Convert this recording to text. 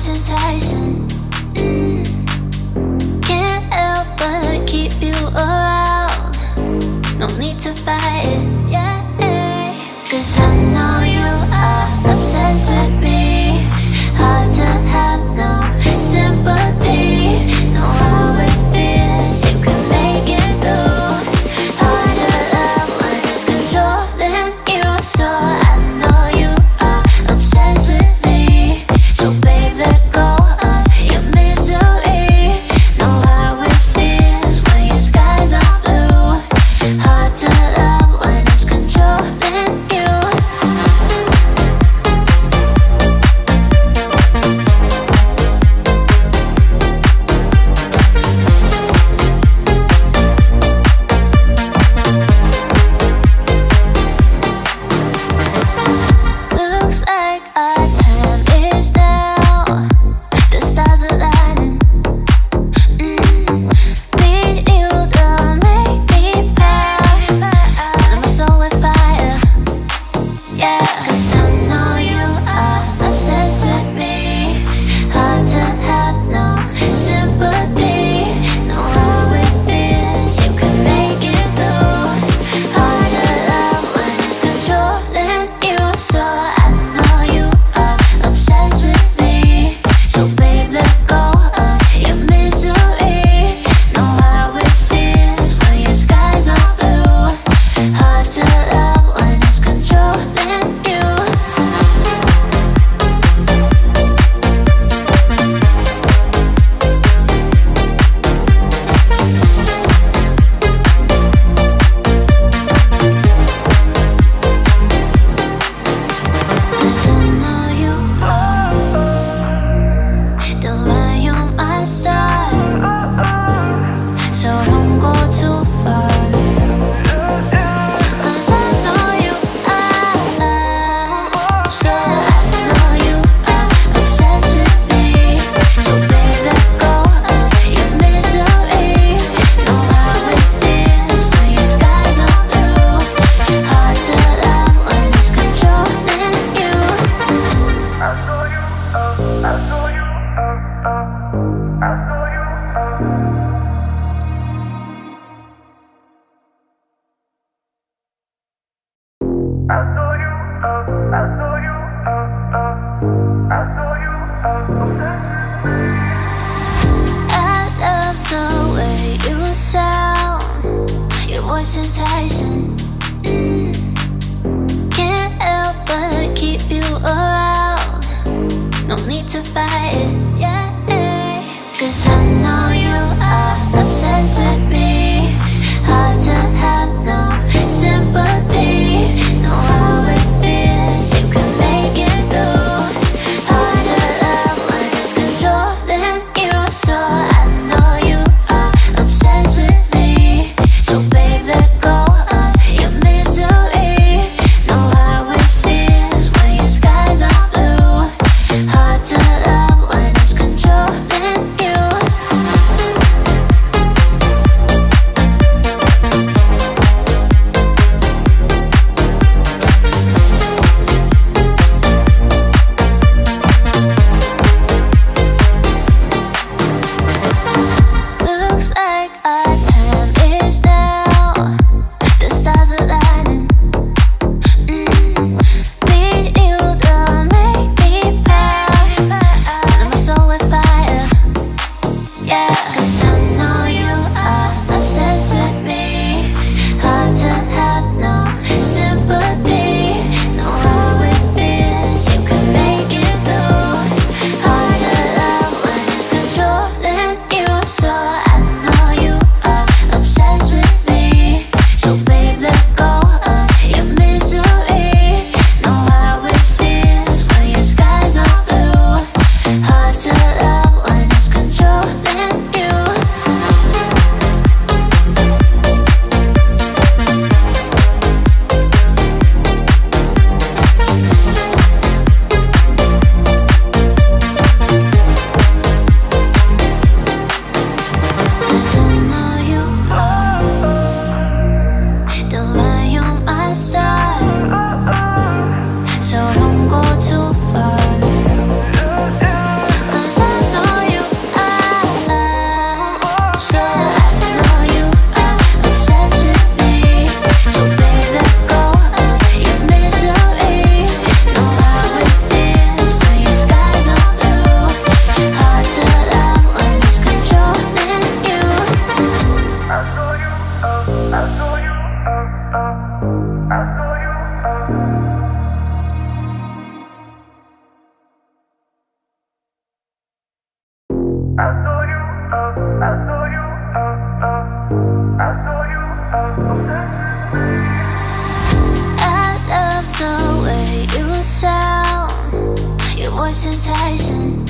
enticing. Can't help but keep you around. No need to fight it, yeah. 'Cause I know you are obsessed with me. Hard to have no sympathy. Know how it feels, you can make it through. Hard to love when it's controlling you. So I know you are obsessed with me. So babe, let go of your misery. Know how it feels when your skies are blue. Hard to love when it's controlling you. Looks like our time is now. The stars are lining. Need you to make me proud. Fill my soul with fire. Yeah, 'cause I know you are obsessed with me. Hard to have no sympathy. Know how it feels, you can make it through. Hard to love when it's controlling you. So I know you are obsessed with me. So babe, let go of your misery. Know how it feels when your skies are blue. Hard to love when it's controlling you. Cause I know you are the way you're my star. So don't go too far. Cause I know you are. So I know you are obsessed with me. So babe, let go of your misery. Know how it feels when your skies are blue. Hard to love when it's controlling you. I love the way you sound. Your voice enticing. Can't help but keep you around. No need to fight it, yeah. 'Cause I know you are obsessed with me. Hard to have no sympathy. Know how it feels, you can make it through. Hard to love when it's controlling you. So I know you are obsessed with me. So babe, let go of your misery. Know how it feels when your skies are blue. Hard to love when it's controlling you. Looks like our time is now. The stars are lining. Need you to make me proud. Fill my soul with fire. Yeah, 'cause I know you are obsessed with me. Hard to have no sympathy. Know how it feels, you can make it through. Hard to love when it's controlling you. So I know you are obsessed with me. So babe, let go of your misery. Know how it feels when your skies are blue. Hard to love when it's controlling you. I love the way you sound. Your voice enticing.